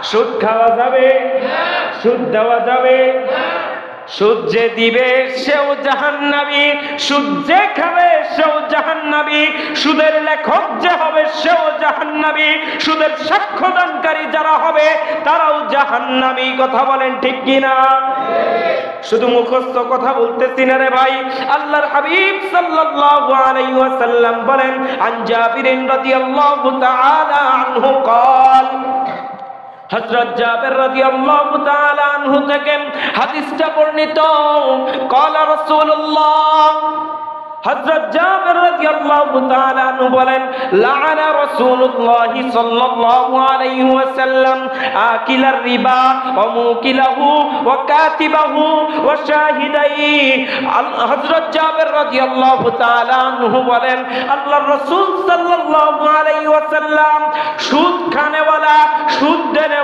সুদ খাওয়া যাবে? সুদ দেওয়া যাবে? সুদ যে দিবে সেও জাহান্নামী, সুদ যে খাবে সেও জাহান্নামী, সুদের লেখক যে হবে সেও জাহান্নামী, সুদের সাক্ষ্যদানকারী যারা হবে তারাও জাহান্নামী। কথা বলেন ঠিক কিনা? শুধু মুখস্থ কথা বলতেছি না রে ভাই। আল্লাহর হাবিব সাল্লাল্লাহু আলাইহি ওয়াসাল্লাম বলেন, আন জাবির রাদিয়াল্লাহু তাআলা আনহু قال, হযরত জাবের রাদিয়াল্লাহু তাআলা আনহু থেকে হাদিসটা বর্ণিত। ক্বালা রাসূলুল্লাহ, হযরত জাবের রাদিয়াল্লাহু তাআলা আনহু বলেন, লাআনা রাসূলুল্লাহ সাল্লাল্লাহু আলাইহি ওয়াসাল্লাম আকিলার রিবা ওয়া মুকিলাহু ওয়া কাতিবাহু ওয়া শাহিদাই। হযরত জাবের রাদিয়াল্লাহু তাআলা আনহু বলেন, আল্লাহর রাসূল সাল্লাল্লাহু আলাইহি ওয়াসাল্লাম সুদ খানেওয়ালা, সুদ দেনে